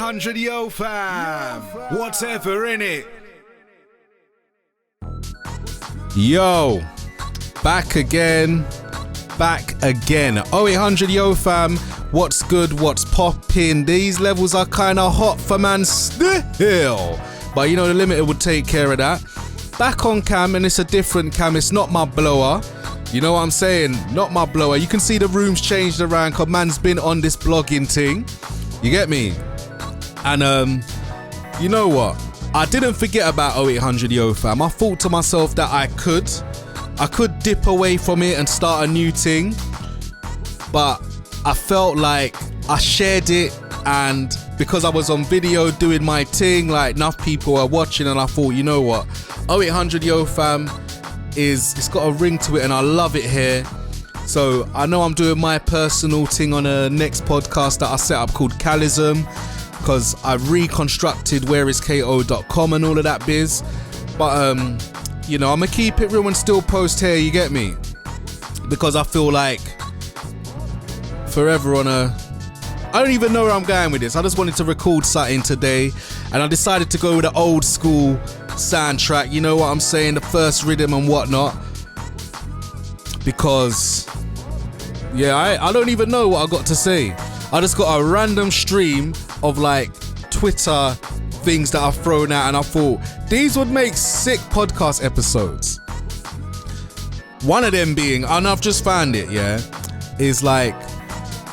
0800 Yo Fam, whatever in it. Yo, back again. 0800 Yo Fam, what's good, what's poppin'? These levels are kinda hot for man still, but you know the Limited would take care of that. Back on cam, and it's a different cam, it's not my blower. You know what I'm saying? Not my blower. You can see the room's changed around cause man's been on this blogging thing. You get me? And you know what? I didn't forget about 0800 Yo Fam. I thought to myself that I could dip away from it and start a new thing, but I felt like I shared it, and because I was on video doing my thing, like enough people are watching, and I thought, you know what, 0800 Yo Fam it's got a ring to it and I love it here. So I know I'm doing my personal thing on a next podcast that I set up called Khalid, because I reconstructed whereisko.com and all of that biz, but you know, I'm gonna keep it real and still post here, you get me? Because I feel like forever on I don't even know where I'm going with this. I just wanted to record something today, and I decided to go with an old school soundtrack, you know what I'm saying, the first rhythm and whatnot, because yeah, I don't even know what I got to say. I just got a random stream of like Twitter things that I've thrown out, and I thought these would make sick podcast episodes. One of them being, and I've just found it, yeah, is like,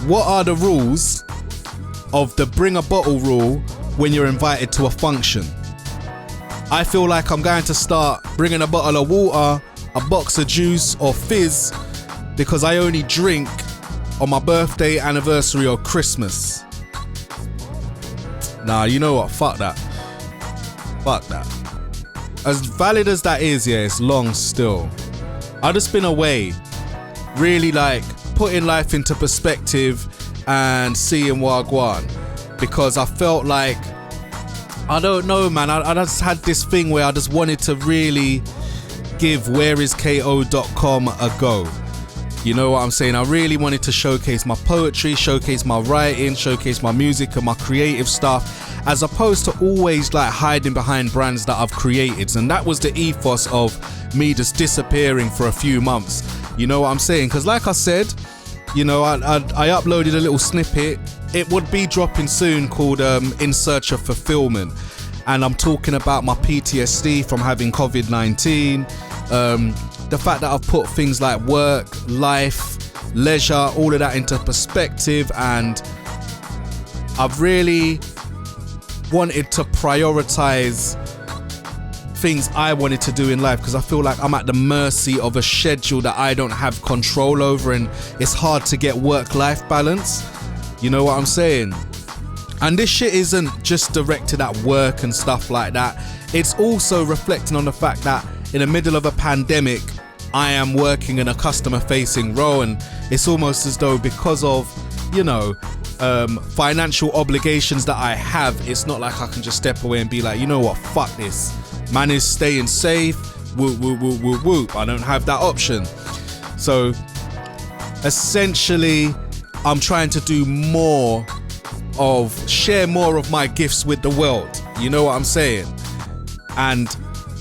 what are the rules of the bring a bottle rule when you're invited to a function? I feel like I'm going to start bringing a bottle of water, a box of juice or fizz, because I only drink on my birthday, anniversary or Christmas. Nah, you know what? Fuck that. As valid as that is, yeah, it's long still. I've just been away, really like putting life into perspective and seeing Wagwan, because I felt like, I don't know, man, I just had this thing where I just wanted to really give whereisko.com a go. You know what I'm saying? I really wanted to showcase my poetry, showcase my writing, showcase my music and my creative stuff, as opposed to always like hiding behind brands that I've created. And that was the ethos of me just disappearing for a few months. You know what I'm saying? Because like I said, you know, I uploaded a little snippet. It would be dropping soon, called In Search of Fulfillment. And I'm talking about my PTSD from having COVID-19. The fact that I've put things like work, life, leisure, all of that into perspective. And I've really wanted to prioritize things I wanted to do in life, because I feel like I'm at the mercy of a schedule that I don't have control over, and it's hard to get work-life balance. You know what I'm saying? And this shit isn't just directed at work and stuff like that. It's also reflecting on the fact that in the middle of a pandemic, I am working in a customer-facing role, and it's almost as though because of, you know, financial obligations that I have, it's not like I can just step away and be like, you know what, fuck this. Man is staying safe, whoop, whoop, whoop, whoop, whoop. I don't have that option. So essentially, I'm trying to do share more of my gifts with the world. You know what I'm saying? And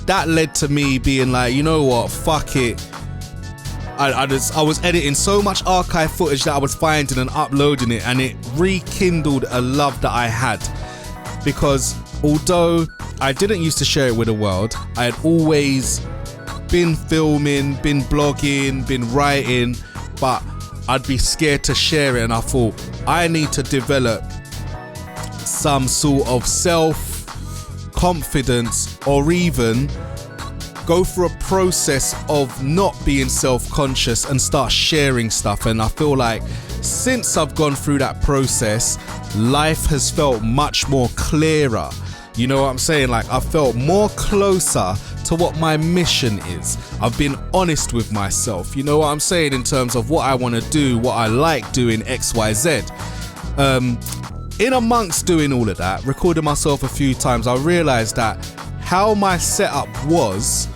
that led to me being like, you know what, fuck it. I was editing so much archive footage that I was finding and uploading it, and it rekindled a love that I had. Because although I didn't used to share it with the world, I had always been filming, been blogging, been writing, but I'd be scared to share it, and I thought I need to develop some sort of self-confidence, or even go through a process of not being self-conscious and start sharing stuff. And I feel like since I've gone through that process, life has felt much more clearer. You know what I'm saying? Like, I felt more closer to what my mission is. I've been honest with myself. You know what I'm saying? In terms of what I want to do, what I like doing, XYZ. In amongst doing all of that, recording myself a few times, I realized that how my setup was,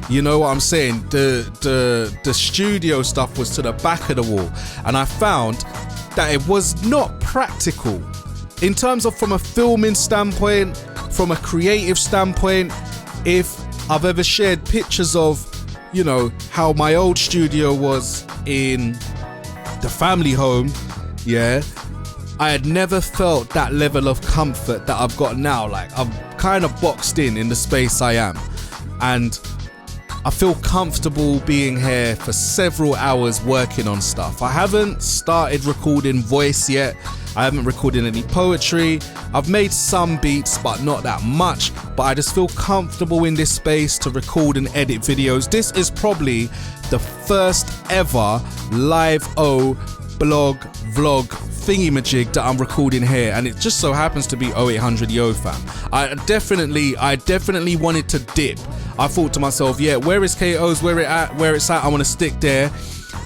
you know what I'm saying, the studio stuff was to the back of the wall, and I found that it was not practical in terms of from a filming standpoint, from a creative standpoint, if I've ever shared pictures of, you know, how my old studio was in the family home, yeah, I had never felt that level of comfort that I've got now. Like, I'm kind of boxed in the space I am, and I feel comfortable being here for several hours working on stuff. I haven't started recording voice yet. I haven't recorded any poetry. I've made some beats, but not that much. But I just feel comfortable in this space to record and edit videos. This is probably the first ever live blog vlog thingy-majig that I'm recording here, and it just so happens to be 0800 Yo Fam. I definitely wanted to dip. I thought to myself, yeah, where is KO's, where it's at, I want to stick there.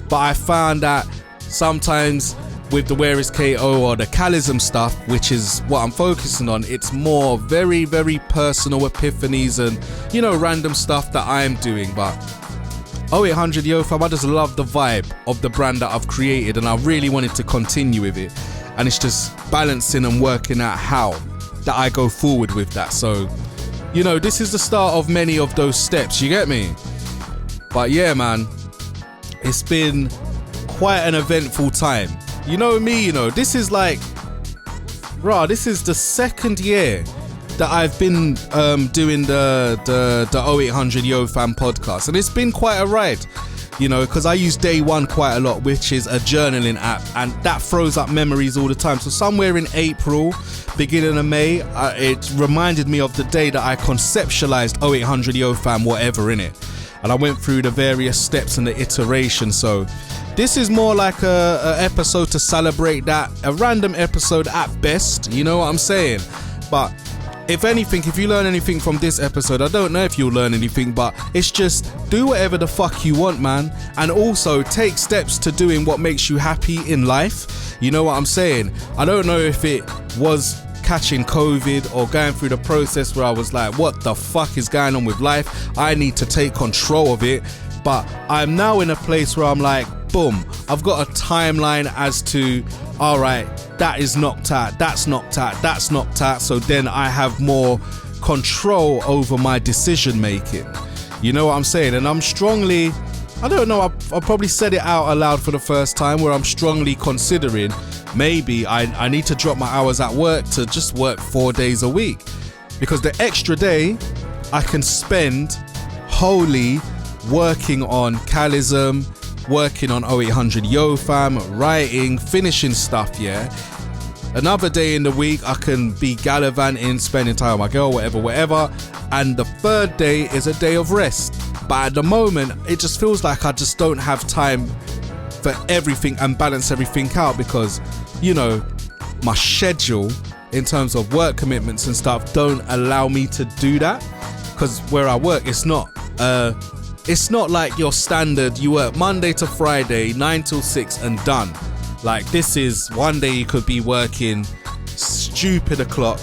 But I found that sometimes with the Where is KO or the Khalism stuff, which is what I'm focusing on, it's more very, very personal epiphanies and, you know, random stuff that I'm doing. But 0800 Yo Fam, I just love the vibe of the brand that I've created, and I really wanted to continue with it. And it's just balancing and working out how that I go forward with that. So, you know, this is the start of many of those steps, you get me? But yeah, man, it's been quite an eventful time. You know me, you know, this is like, this is the second year that I've been doing the 0800 Yo Fam podcast, and it's been quite a ride, you know, because I use Day One quite a lot, which is a journaling app, and that throws up memories all the time. So somewhere in April, beginning of May, it reminded me of the day that I conceptualized 0800 Yo Fam WHTVRINNIT, and I went through the various steps and the iteration. So this is more like a episode to celebrate that, a random episode at best, you know what I'm saying? But if anything, if you learn anything from this episode, I don't know if you'll learn anything, but it's just do whatever the fuck you want, man. And also take steps to doing what makes you happy in life. You know what I'm saying? I don't know if it was catching COVID or going through the process where I was like, what the fuck is going on with life? I need to take control of it. But I'm now in a place where I'm like, boom, I've got a timeline as to, all right, that is knocked out, that's knocked out, that's knocked out. So then I have more control over my decision making. You know what I'm saying? And I'm strongly, I don't know, I'll probably said it out aloud for the first time, where I'm strongly considering maybe I need to drop my hours at work to just work 4 days a week. Because the extra day I can spend wholly working on Khalism, working on 0800 Yo Fam, writing, finishing stuff, yeah. Another day in the week I can be gallivanting, spending time with my girl, whatever. And the third day is a day of rest. But at the moment, it just feels like I just don't have time for everything and balance everything out, because, you know, my schedule in terms of work commitments and stuff don't allow me to do that. Because where I work, it's not like your standard, you work Monday to Friday, 9 till 6 and done. Like, this is one day you could be working stupid o'clock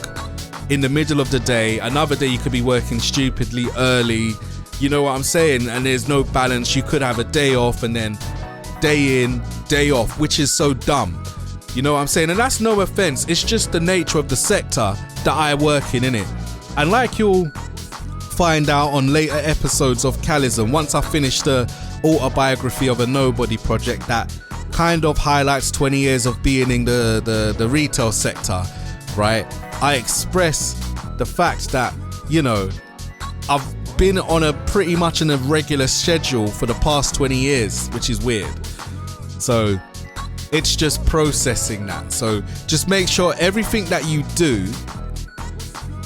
in the middle of the day. Another day you could be working stupidly early. You know what I'm saying? And there's no balance. You could have a day off and then day in, day off, which is so dumb. You know what I'm saying? And that's no offense. It's just the nature of the sector that I work in, innit? And like you'll find out on later episodes of Khalism, once I finish the autobiography of a nobody project that kind of highlights 20 years of being in the retail sector, right? I express the fact that, you know, I've been on a pretty much an irregular schedule for the past 20 years, which is weird. So it's just processing that. So just make sure everything that you do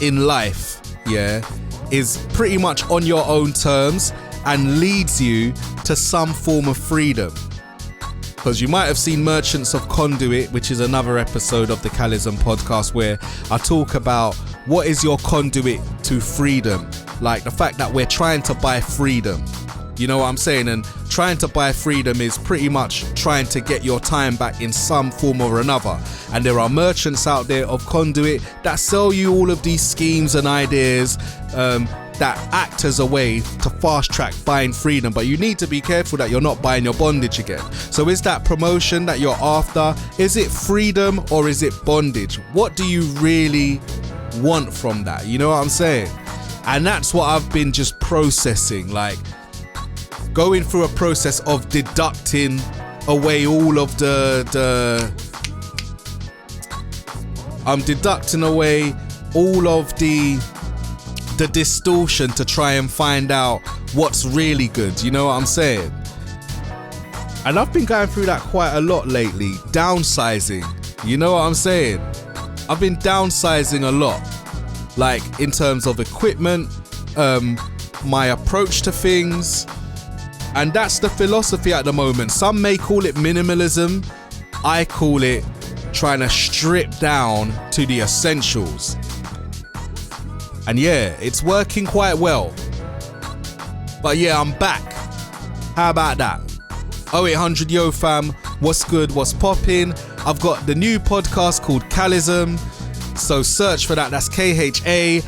in life, yeah, is pretty much on your own terms and leads you to some form of freedom. Because you might have seen Merchants of Conduit, which is another episode of the Khalism podcast, where I talk about what is your conduit to freedom. Like the fact that we're trying to buy freedom. You know what I'm saying? And trying to buy freedom is pretty much trying to get your time back in some form or another. And there are merchants out there of conduit that sell you all of these schemes and ideas, that act as a way to fast track buying freedom, but you need to be careful that you're not buying your bondage again. So is that promotion that you're after? Is it freedom or is it bondage? What do you really want from that? You know what I'm saying? And that's what I've been just processing, like going through a process of deducting away all of I'm deducting away all of the distortion to try and find out what's really good. You know what I'm saying? And I've been going through that quite a lot lately. Downsizing. You know what I'm saying? I've been downsizing a lot. Like in terms of equipment, my approach to things. And that's the philosophy at the moment. Some may call it minimalism. I call it trying to strip down to the essentials. And yeah, it's working quite well. But yeah, I'm back. How about that? 0800 Yo Fam, what's good, what's poppin'? I've got the new podcast called Khalism. So search for that. That's KHALISM.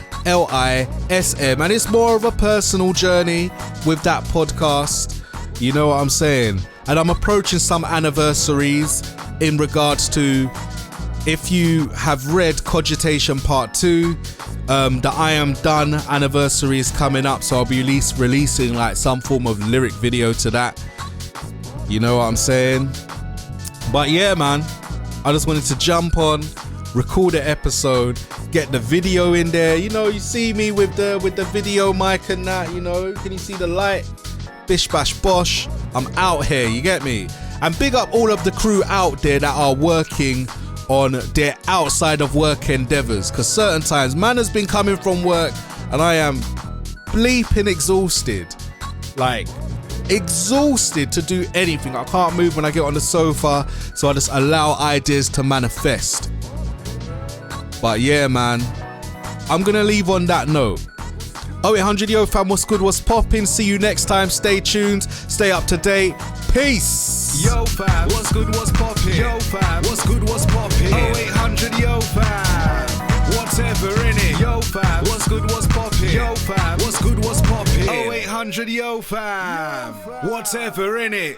And it's more of a personal journey with that podcast. You know what I'm saying? And I'm approaching some anniversaries in regards to, if you have read Cogitation Part 2, the I Am Done anniversary is coming up, so I'll be releasing like some form of lyric video to that. You know what I'm saying? But yeah, man, I just wanted to jump on, record an episode, get the video in there. You know, you see me with the video mic and that, you know, can you see the light? Bish bash bosh, I'm out here, you get me? And big up all of the crew out there that are working on their outside of work endeavors, because certain times man has been coming from work and I am bleeping exhausted, like exhausted to do anything. I can't move when I get on the sofa, so I just allow ideas to manifest. But yeah, man, I'm gonna leave on that note. 0800 Yo Fam, what's good, what's poppin'? See you next time. Stay tuned, stay up to date. Peace. Yo fam, what's good, what's poppin'? Yo fam, what's good, what's poppin'? 0800 Yo Fam, whatever innit? Yo fam, what's good, what's poppin'? Yo fam, what's good, what's poppin'? 0800 Yo Fam, whatever innit?